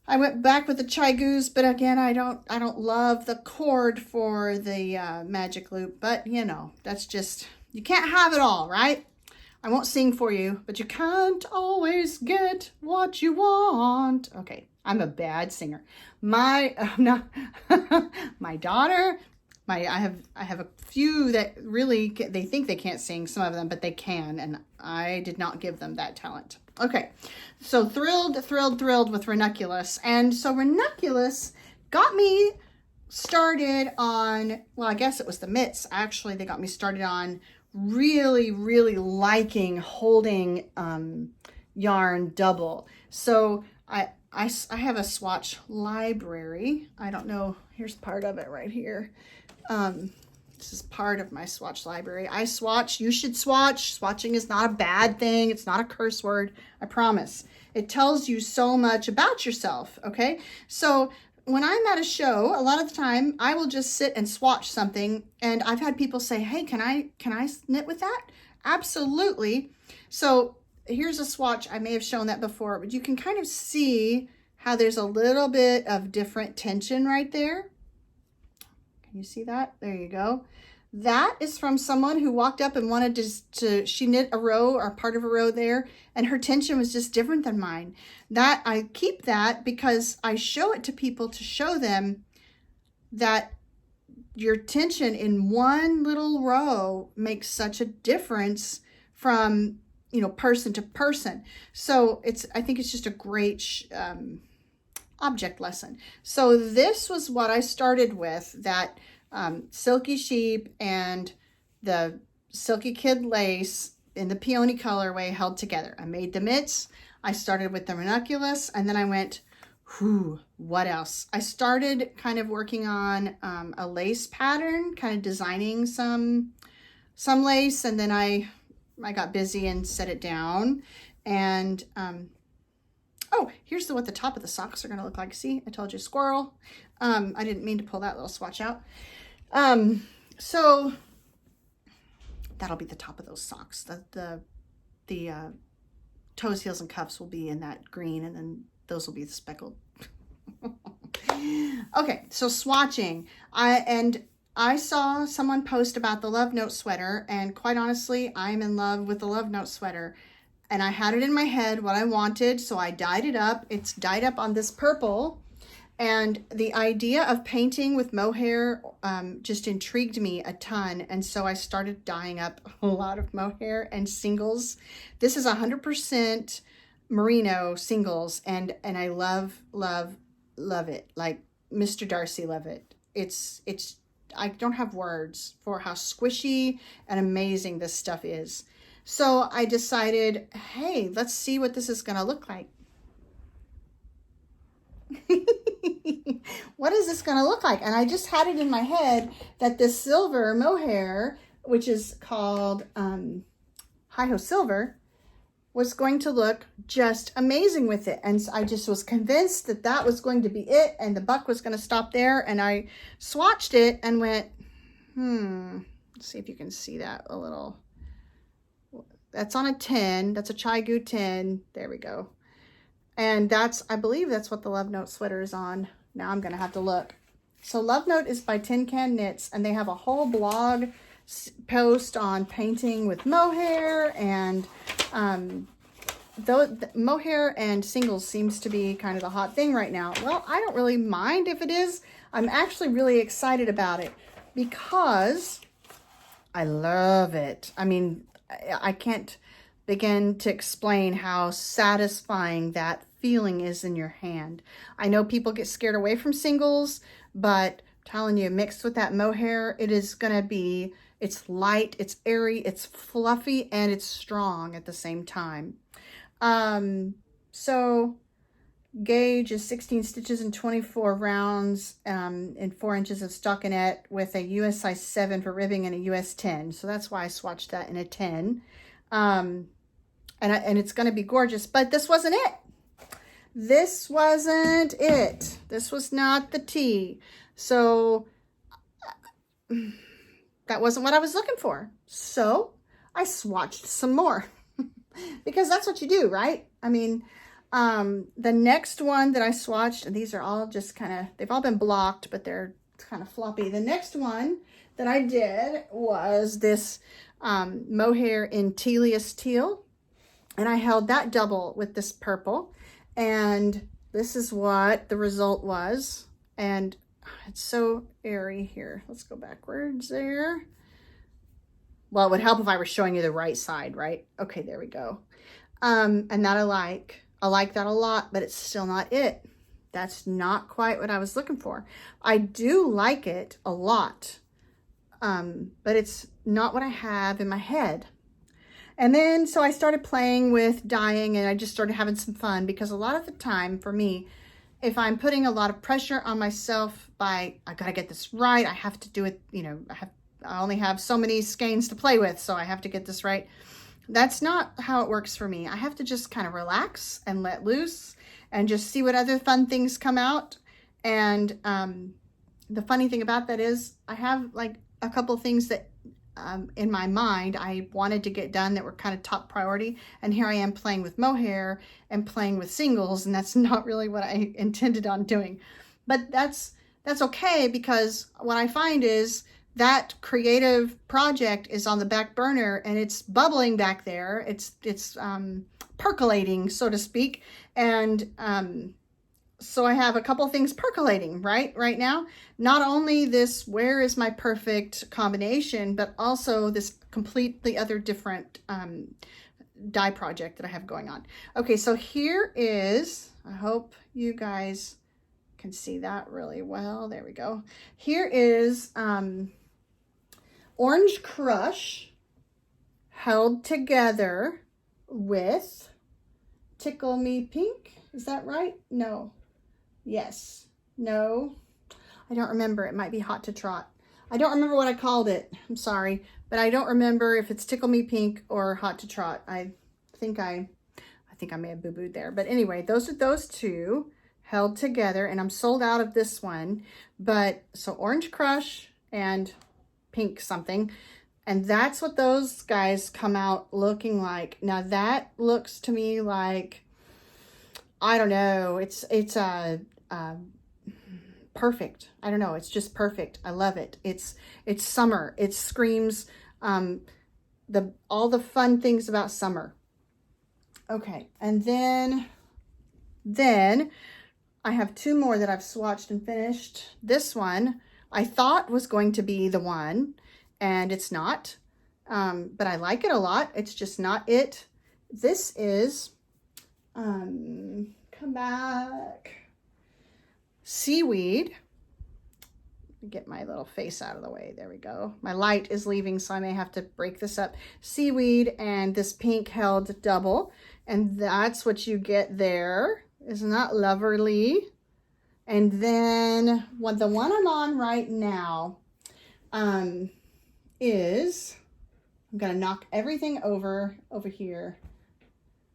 I went back with the Chai-Goos, but again, I don't love the cord for the magic loop, but you know, that's just, you can't have it all, right? I won't sing for you, but you can't always get what you want. Okay, I'm a bad singer. My daughter, I have a few that really, they think they can't sing, some of them, but they can, and I did not give them that talent. Okay, so thrilled with ranunculus. And so ranunculus got me started on, well, I guess it was the mitts. Actually, they got me started on really liking holding yarn double. So I have a swatch library. I don't know, here's part of it right here. This is part of my swatch library. I swatch, you should swatch. Swatching is not a bad thing. It's not a curse word, I promise. It tells you so much about yourself, okay? So when I'm at a show, a lot of the time I will just sit and swatch something, and I've had people say, hey, can I knit with that? Absolutely. So here's a swatch. I may have shown that before, but you can kind of see how there's a little bit of different tension right there. Can you see that? There you go. That is from someone who walked up and wanted she knit a row or part of a row there, and her tension was just different than mine. That I keep that because I show it to people to show them that your tension in one little row makes such a difference from, you know, person to person. So I think it's just a great object lesson. So this was what I started with, that Silky Sheep and the Silky Kid lace in the peony colorway held together. I made the mitts. I started with the ranunculus, and then I went, whew, what else? I started kind of working on a lace pattern, kind of designing some lace, and then I got busy and set it down. And oh, here's what the top of the socks are going to look like. See, I told you, squirrel. I didn't mean to pull that little swatch out. So that'll be the top of those socks. The toes, heels, and cuffs will be in that green, and then those will be speckled. Okay, so swatching. I saw someone post about the Love Note sweater, and quite honestly, I'm in love with the Love Note sweater. And I had it in my head what I wanted, so I dyed it up. It's dyed up on this purple, And the idea of painting with mohair just intrigued me a ton. And so I started dyeing up a lot of mohair and singles. This is 100% merino singles, and I love it. Like Mr. Darcy, love it. It's I don't have words for how squishy and amazing this stuff is. So I decided, hey, let's see what this is going to look like. What is this going to look like? And I just had it in my head that this silver mohair, which is called Hi-Ho Silver, was going to look just amazing with it. And I just was convinced that that was going to be it, and the buck was going to stop there. And I swatched it and went, let's see if you can see that a little. That's on a 10. That's a Chai Gu 10. There we go. And that's, I believe that's what the Love Note sweater is on. Now I'm going to have to look. So Love Note is by Tin Can Knits, and they have a whole blog post on painting with mohair, and though mohair and singles seems to be kind of the hot thing right now. Well, I don't really mind if it is. I'm actually really excited about it because I love it. I mean, I can't begin to explain how satisfying that feeling is in your hand. I know people get scared away from singles, but I'm telling you, mixed with that mohair, it is going to be, it's light, it's airy, it's fluffy, and it's strong at the same time. So gauge is 16 stitches and 24 rounds and 4 inches of stockinette with a US size 7 for ribbing and a US 10. So that's why I swatched that in a 10. And it's going to be gorgeous, but this wasn't it. This wasn't it. This was not the tea. So that wasn't what I was looking for. So I swatched some more because that's what you do, right? I mean, the next one that I swatched, and these are all just kind of, they've all been blocked, but they're kind of floppy. The next one that I did was this mohair in Tealius Teal. And I held that double with this purple, and this is what the result was. And it's so airy here. Let's go backwards there. Well, it would help if I were showing you the right side, right? Okay, there we go. And that I like that a lot, but it's still not it. That's not quite what I was looking for. I do like it a lot, but it's not what I have in my head. And then, so I started playing with dyeing, and I just started having some fun, because a lot of the time for me, if I'm putting a lot of pressure on myself by, I gotta get this right, I have to do it, you know, I only have so many skeins to play with, so I have to get this right. That's not how it works for me. I have to just kind of relax and let loose and just see what other fun things come out. And the funny thing about that is I have like a couple things that in my mind I wanted to get done that were kind of top priority, and here I am playing with mohair and playing with singles, and that's not really what I intended on doing. But that's okay, because what I find is that creative project is on the back burner, and it's bubbling back there. It's percolating, so to speak. And so I have a couple things percolating right now. Not only this, where is my perfect combination, but also this completely other different dye project that I have going on. Okay, so here is, I hope you guys can see that really well. There we go. Here is Orange Crush held together with Tickle Me Pink. Is that right? No. Yes. No. I don't remember. It might be Hot to Trot. I don't remember what I called it. I'm sorry. But I don't remember if it's Tickle Me Pink or Hot to Trot. I think I may have boo-booed there. But anyway, those are those two held together. And I'm sold out of this one. But so Orange Crush and Pink something. And that's what those guys come out looking like. Now that looks to me like, I don't know. It's perfect. I don't know. It's just perfect. I love it. It's summer. It screams all the fun things about summer. Okay, and then I have two more that I've swatched and finished. This one I thought was going to be the one, and it's not. But I like it a lot. It's just not it. This is, come back, Seaweed. Get my little face out of the way. There we go. My light is leaving, so I may have to break this up. Seaweed and this pink held double. And that's what you get there. Isn't that lovely? And then the one I'm on right now is, I'm going to knock everything over here.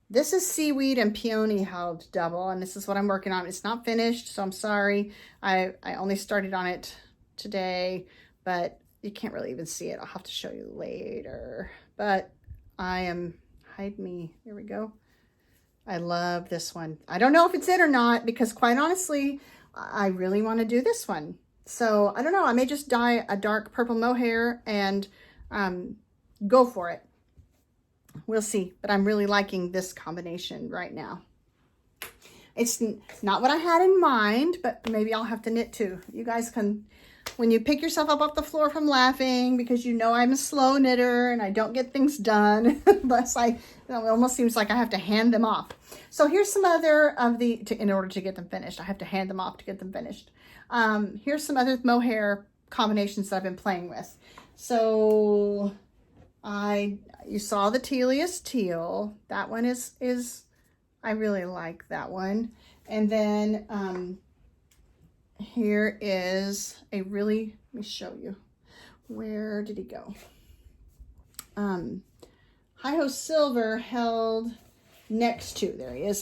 This is Seaweed and Peony held double, and this is what I'm working on. It's not finished, so I'm sorry. I only started on it today, but you can't really even see it. I'll have to show you later. But I am, hide me. Here we go. I love this one. I don't know if it's it or not, because quite honestly, I really want to do this one. So I don't know. I may just dye a dark purple mohair and go for it. We'll see. But I'm really liking this combination right now. It's not what I had in mind, but maybe I'll have to knit too. You guys can, when you pick yourself up off the floor from laughing because you know I'm a slow knitter and I don't get things done, unless it almost seems like I have to hand them off. So here's some other of in order to get them finished, I have to hand them off to get them finished. Here's some other mohair combinations that I've been playing with. So you saw the Tealius Teal. That one is I really like that one. And then here is a really, let me show you. Where did he go? Hi-Ho Silver held next to, there he is.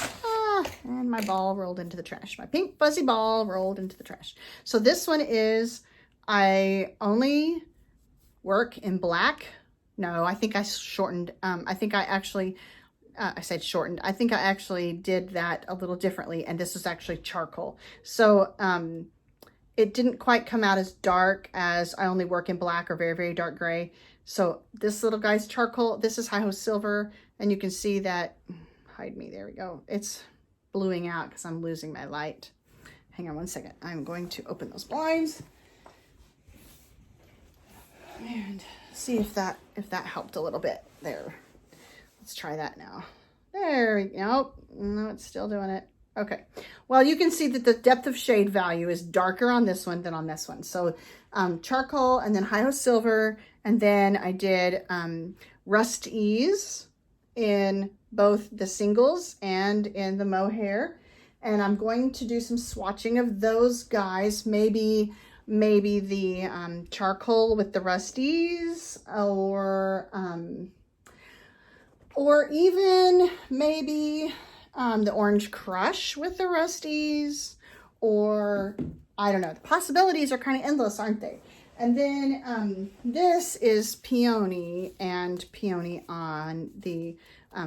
And my ball rolled into the trash. My pink fuzzy ball rolled into the trash. So this one is, I only work in black. No, I think I shortened. I think I actually, I said shortened. I think I actually did that a little differently, and this was actually charcoal. So it didn't quite come out as dark as I only work in black or very, very dark gray. So this little guy's charcoal. This is Hi-Ho Silver, and you can see that, hide me, there we go. It's bluing out because I'm losing my light. Hang on one second. I'm going to open those blinds and see if that helped a little bit. There. Let's try that now. There we go. No, it's still doing it. Okay. Well, you can see that the depth of shade value is darker on this one than on this one. So charcoal, and then Hi-Ho Silver, and then I did Rust Ease in both the singles and in the mohair. And I'm going to do some swatching of those guys. Maybe the charcoal with the Rusties, or even maybe the Orange Crush with the Rusties, or I don't know. The possibilities are kind of endless, aren't they? And then this is Peony and Peony on the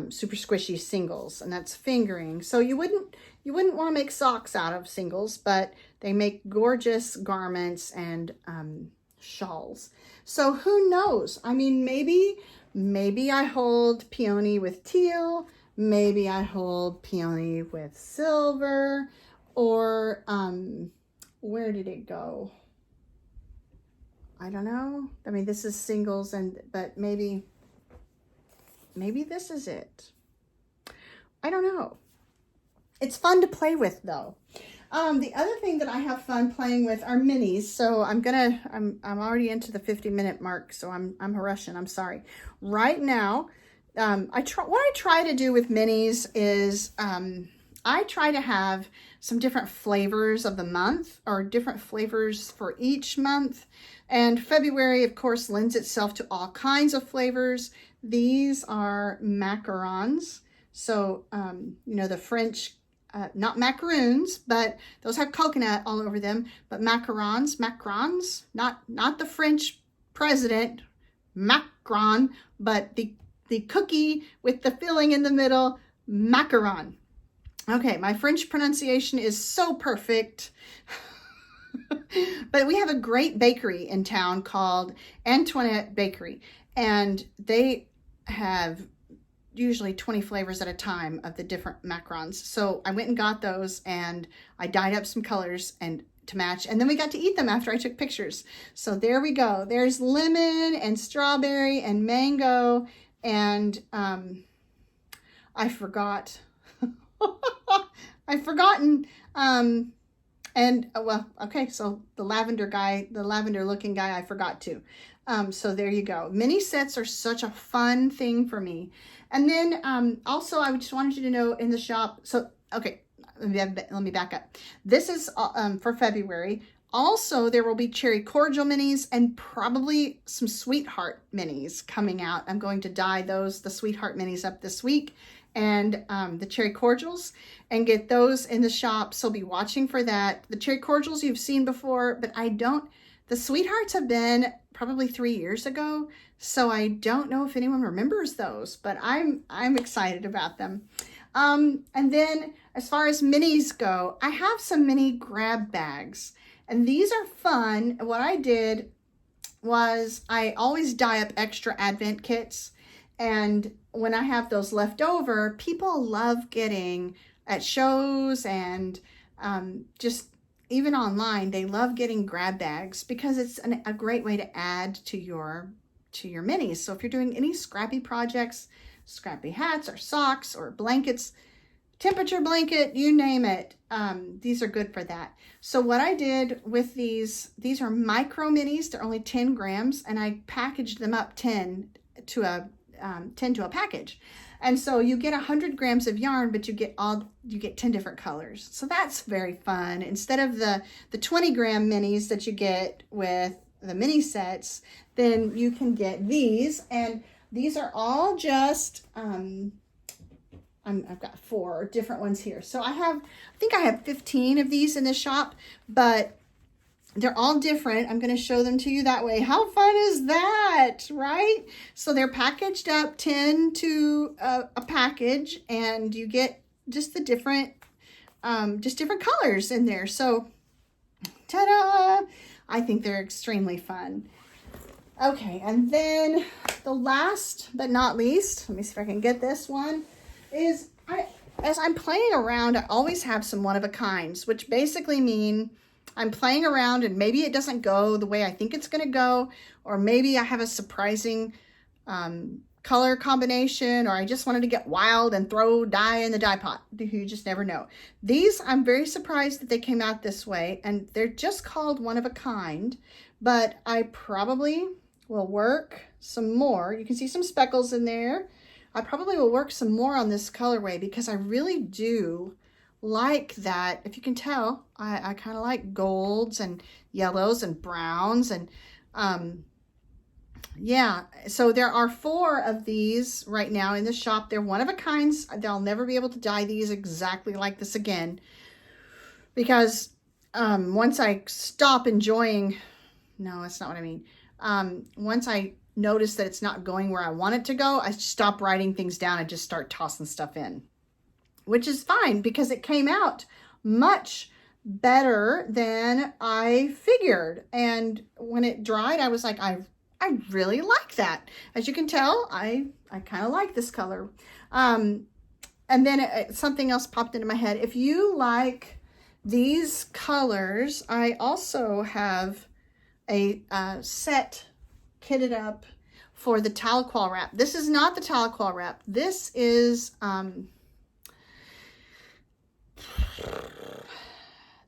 super squishy singles, and that's fingering. So you wouldn't want to make socks out of singles, but they make gorgeous garments and shawls. So who knows? I mean, maybe I hold Peony with teal, maybe I hold Peony with silver, or where did it go? I don't know. I mean, this is singles, but maybe this is it. I don't know. It's fun to play with though. The other thing that I have fun playing with are minis. So I'm already into the 50-minute mark, so I'm rushing. I'm sorry. Right now, what I try to do with minis is I try to have some different flavors of the month, or different flavors for each month. And February, of course, lends itself to all kinds of flavors. These are macarons. So, you know, the French, not macaroons, but those have coconut all over them, but macarons, not the French president, Macron, but the cookie with the filling in the middle, macaron. Okay, my French pronunciation is so perfect. But we have a great bakery in town called Antoinette Bakery, and they have usually 20 flavors at a time of the different macarons. So I went and got those, and I dyed up some colors and to match, and then we got to eat them after I took pictures. So there we go. There's lemon and strawberry and mango, and I forgot. I've forgotten. Well, okay, so the lavender guy, the lavender looking guy, I forgot too. So there you go. Mini sets are such a fun thing for me. And then also I just wanted you to know in the shop, so, okay, let me back up. This is for February. Also, there will be cherry cordial minis and probably some sweetheart minis coming out. I'm going to dye those, the sweetheart minis, up this week, and the cherry cordials, and get those in the shop. So be watching for that. The cherry cordials you've seen before, but the sweethearts have been probably 3 years ago, so I don't know if anyone remembers those, but I'm excited about them. And then as far as minis go, I have some mini grab bags, and these are fun. What I did was I always dye up extra advent kits, and when I have those left over, people love getting at shows and just even online, they love getting grab bags because it's a great way to add to your minis. So if you're doing any scrappy projects, scrappy hats or socks or blankets, temperature blanket, you name it, these are good for that. So what I did with these are micro minis. They're only 10 grams, and I packaged them up 10 to a package. And so you get 100 grams of yarn, but you get 10 different colors. So that's very fun. Instead of the 20 gram minis that you get with the mini sets, then you can get these, and these are all just, I've got 4 different ones here. So I think I have 15 of these in the shop, but they're all different. I'm going to show them to you that way. How fun is that, right? So they're packaged up 10 to a package, and you get just the different colors in there. So, ta-da! I think they're extremely fun. Okay, and then the last but not least, let me see if I can get this one, is as I'm playing around, I always have some one-of-a-kinds, which basically mean I'm playing around and maybe it doesn't go the way I think it's going to go, or maybe I have a surprising color combination, or I just wanted to get wild and throw dye in the dye pot. You just never know. These, I'm very surprised that they came out this way, and they're just called one of a kind, but I probably will work some more. You can see some speckles in there. I probably will work some more on this colorway because I really do like that. If you can tell, I kind of like golds and yellows and browns, and yeah, so there are 4 of these right now in the shop. They're one of a kinds. They'll never be able to dye these exactly like this again, because once I stop enjoying, no, that's not what I mean. Once I notice that it's not going where I want it to go, I stop writing things down and just start tossing stuff in, which is fine because it came out much better than I figured. And when it dried, I was like, I really like that. As you can tell, I kind of like this color. And then something else popped into my head. If you like these colors, I also have a set kitted up for the Tahlequah wrap. This is not the Tahlequah wrap. This is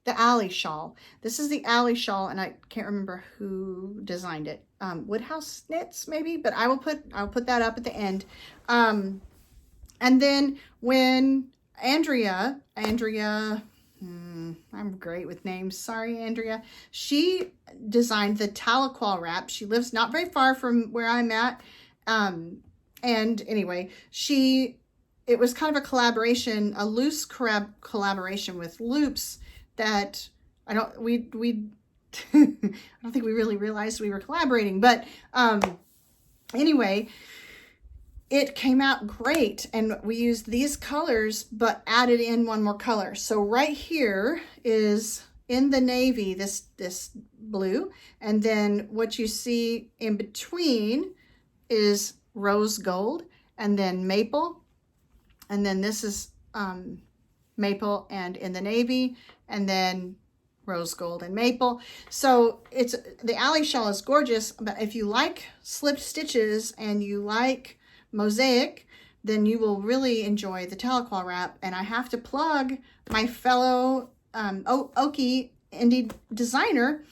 the alley shawl. This is the alley shawl, and I can't remember who designed it. Woodhouse Knits maybe, but I'll put that up at the end. And then when Andrea, I'm great with names. Sorry, Andrea. She designed the Tahlequah wrap. She lives not very far from where I'm at. And anyway, it was kind of a collaboration, a loose collaboration with Loops that I don't think we really realized we were collaborating, but anyway, it came out great, and we used these colors but added in one more color. So right here is in the navy, this blue, and then what you see in between is rose gold, and then maple. And then this is maple and in the navy, and then rose gold and maple. So it's, the alley shawl is gorgeous, but if you like slipped stitches and you like mosaic, then you will really enjoy the Tahlequah wrap. And I have to plug my fellow Okie indie designer.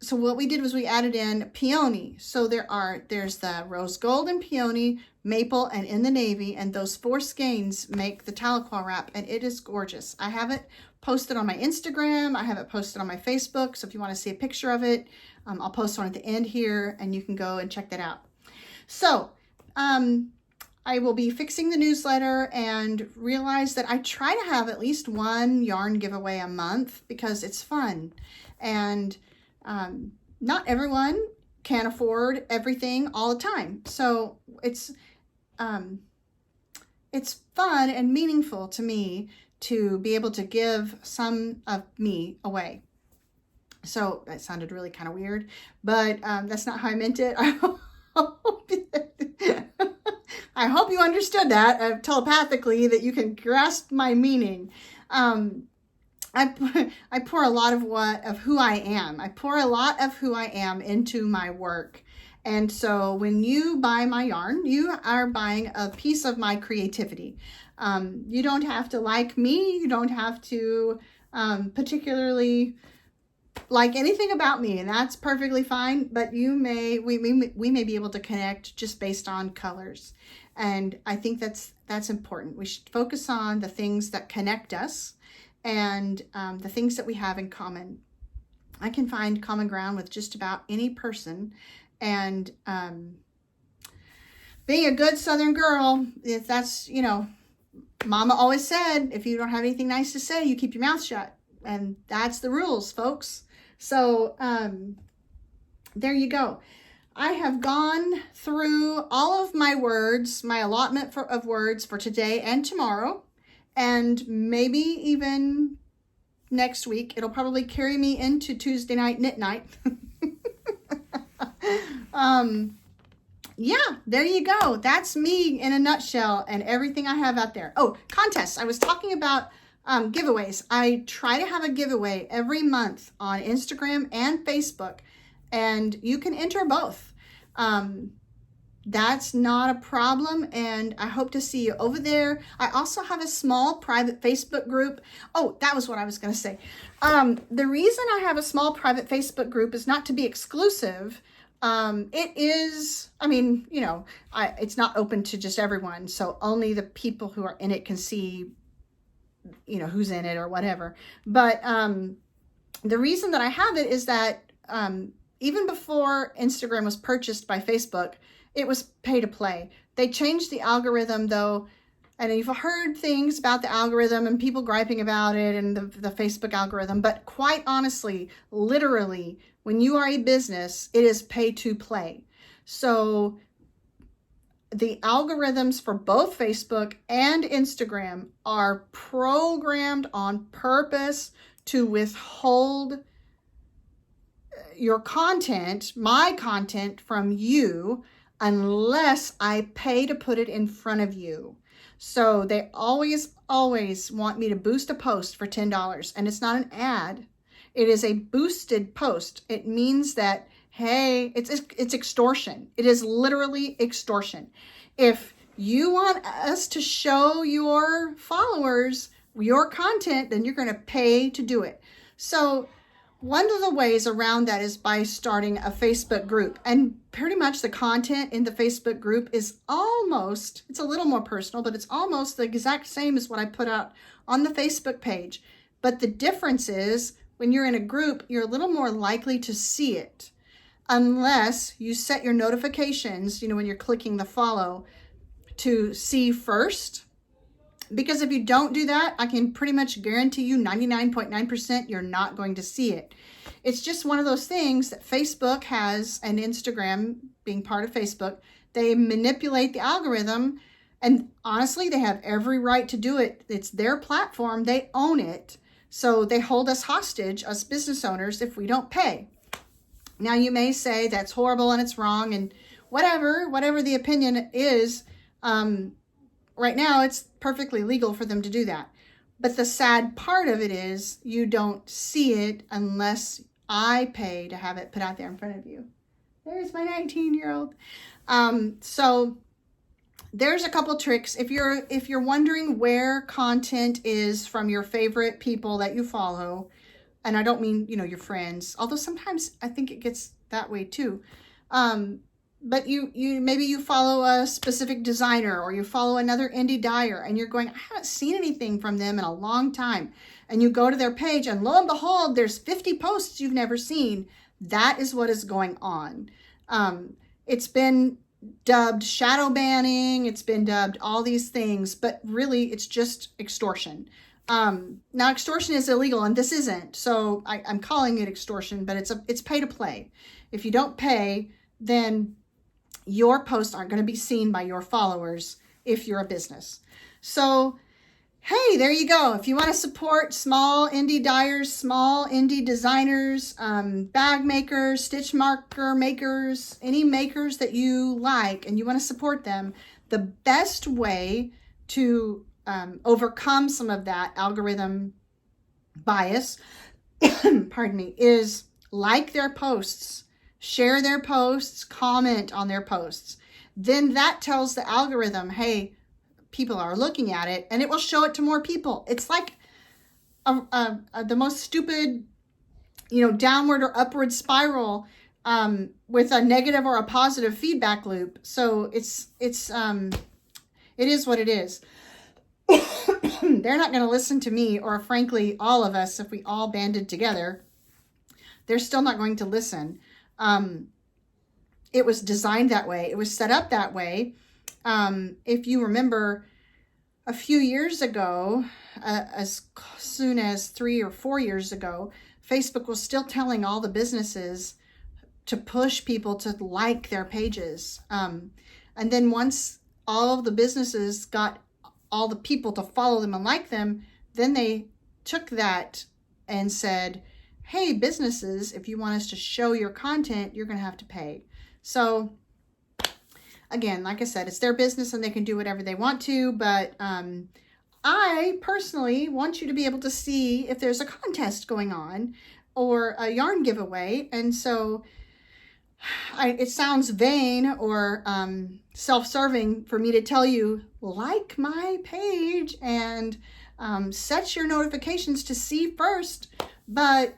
So what we did was we added in peony. So there's the rose gold and peony, maple, and in the navy, and those 4 skeins make the Tahlequah wrap, and it is gorgeous. I have it posted on my Instagram. I have it posted on my Facebook. So if you want to see a picture of it, I'll post one at the end here, and you can go and check that out. So I will be fixing the newsletter and realize that I try to have at least one yarn giveaway a month because it's fun. And not everyone can afford everything all the time. So it's fun and meaningful to me to be able to give some of me away. So that sounded really kind of weird, but that's not how I meant it. I hope you understood that telepathically, that you can grasp my meaning. I pour a lot of who I am. I pour a lot of who I am into my work. And so when you buy my yarn, you are buying a piece of my creativity. You don't have to like me. You don't have to particularly like anything about me, and that's perfectly fine. But we may be able to connect just based on colors. And I think that's important. We should focus on the things that connect us and the things that we have in common. I can find common ground with just about any person. And being a good Southern girl, if that's, Mama always said, if you don't have anything nice to say, you keep your mouth shut. And that's the rules, folks. So there you go. I have gone through all of my words, my allotment of words for today and tomorrow, and maybe even next week. It'll probably carry me into Tuesday night knit night. Yeah, there you go. That's me in a nutshell and everything I have out there. Oh, contests. I was talking about giveaways. I try to have a giveaway every month on Instagram and Facebook, and you can enter both. That's not a problem, and I hope to see you over there. I also have a small private Facebook group. Oh, that was what I was going to say. The reason I have a small private Facebook group is not to be exclusive. It is, it's not open to just everyone, so only the people who are in it can see, who's in it or whatever. But the reason that I have it is that even before Instagram was purchased by Facebook, it was pay to play. They changed the algorithm though, and you've heard things about the algorithm and people griping about it and the Facebook algorithm, but quite honestly, literally, when you are a business, it is pay to play. So the algorithms for both Facebook and Instagram are programmed on purpose to withhold your content, my content, from you unless I pay to put it in front of you. So they always want me to boost a post for $10, and it's not an ad. It is a boosted post. It means that, hey, it's extortion. It is literally extortion. If you want us to show your followers your content, then you're going to pay to do it. So one of the ways around that is by starting a Facebook group. And pretty much the content in the Facebook group is it's a little more personal, but it's almost the exact same as what I put out on the Facebook page. But the difference is when you're in a group, you're a little more likely to see it unless you set your notifications, when you're clicking the follow, to see first. Because if you don't do that, I can pretty much guarantee you 99.9% you're not going to see it. It's just one of those things that Facebook has, and Instagram being part of Facebook, they manipulate the algorithm, and honestly, they have every right to do it. It's their platform. They own it. So they hold us hostage, us business owners, if we don't pay. Now you may say that's horrible and it's wrong, and whatever the opinion is, right now it's perfectly legal for them to do that. But the sad part of it is you don't see it unless I pay to have it put out there in front of you. There's my 19-year-old. So there's a couple tricks. If you're wondering where content is from your favorite people that you follow, and I don't mean, your friends, although sometimes I think it gets that way too. But maybe you follow a specific designer, or you follow another indie dyer, and you're going, I haven't seen anything from them in a long time. And you go to their page, and lo and behold, there's 50 posts you've never seen. That is what is going on. It's been dubbed shadow banning. It's been dubbed all these things, but really it's just extortion. Now extortion is illegal, and this isn't. So I'm calling it extortion, but it's pay to play. If you don't pay, then your posts aren't going to be seen by your followers if you're a business. So, hey, there you go. If you want to support small indie dyers, small indie designers, bag makers, stitch marker makers, any makers that you like, and you want to support them, the best way to overcome some of that algorithm bias, pardon me, is like their posts. Share their posts, comment on their posts. Then that tells the algorithm, hey, people are looking at it, and it will show it to more people. It's like the most stupid, downward or upward spiral with a negative or a positive feedback loop. So it is what it is. They're not going to listen to me, or frankly, all of us, if we all banded together. They're still not going to listen. It was designed that way. It was set up that way. If you remember a few years ago, as soon as 3 or 4 years ago, Facebook was still telling all the businesses to push people to like their pages. And then once all of the businesses got all the people to follow them and like them, then they took that and said, hey, businesses, if you want us to show your content, you're going to have to pay. So again, like I said, it's their business and they can do whatever they want to, but I personally want you to be able to see if there's a contest going on or a yarn giveaway. And so it sounds vain or self-serving for me to tell you, like my page and set your notifications to see first, but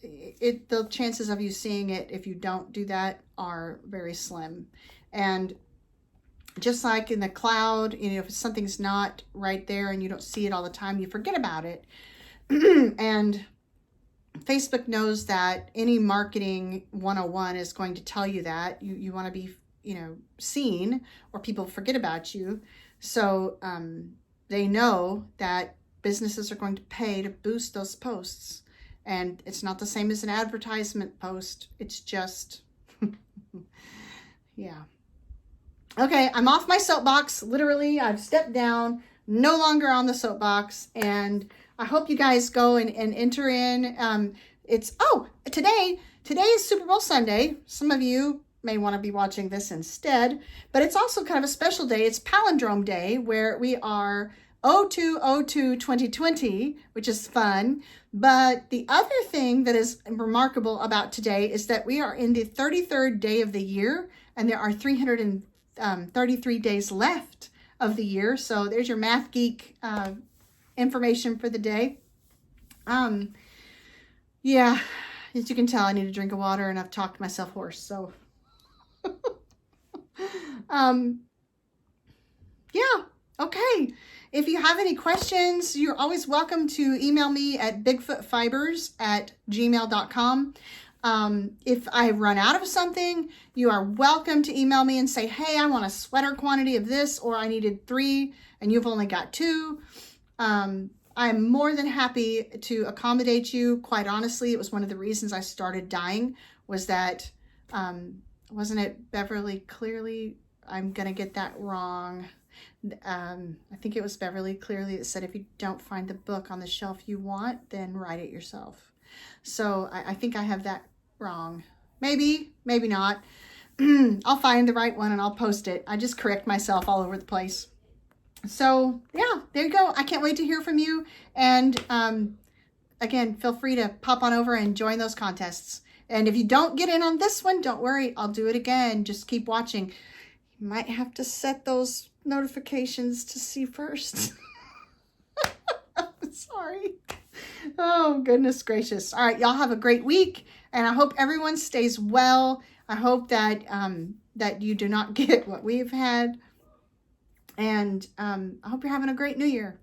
the chances of you seeing it if you don't do that are very slim. And just like in the cloud, if something's not right there and you don't see it all the time, you forget about it. And Facebook knows that any marketing 101 is going to tell you that you want to be, seen, or people forget about you. So they know that businesses are going to pay to boost those posts. And it's not the same as an advertisement post. It's just, yeah. Okay, I'm off my soapbox. Literally, I've stepped down, no longer on the soapbox. And I hope you guys go and enter in. Today is Super Bowl Sunday. Some of you may want to be watching this instead. But it's also kind of a special day. It's Palindrome Day, where we are 02/02/2020, which is fun. But the other thing that is remarkable about today is that we are in the 33rd day of the year, and there are 333 days left of the year. So there's your math geek information for the day. Yeah, as you can tell, I need a drink of water, and I've talked myself hoarse. So, yeah, okay. If you have any questions, you're always welcome to email me at BigFootFibers@gmail.com. If I run out of something, you are welcome to email me and say, hey, I want a sweater quantity of this, or I needed 3 and you've only got 2. I'm more than happy to accommodate you. Quite honestly, it was one of the reasons I started dyeing, was that, wasn't it Beverly Clearly? I'm going to get that wrong. I think it was Beverly Clearly that said, if you don't find the book on the shelf you want, then write it yourself. So I think I have that wrong. Maybe not. I'll find the right one and I'll post it. I just correct myself all over the place. So yeah, there you go. I can't wait to hear from you. And again, feel free to pop on over and join those contests. And if you don't get in on this one, don't worry. I'll do it again. Just keep watching. You might have to set those notifications to see first. Sorry. Oh, goodness gracious. All right, y'all have a great week. And I hope everyone stays well. I hope that that you do not get what we've had. And I hope you're having a great new year.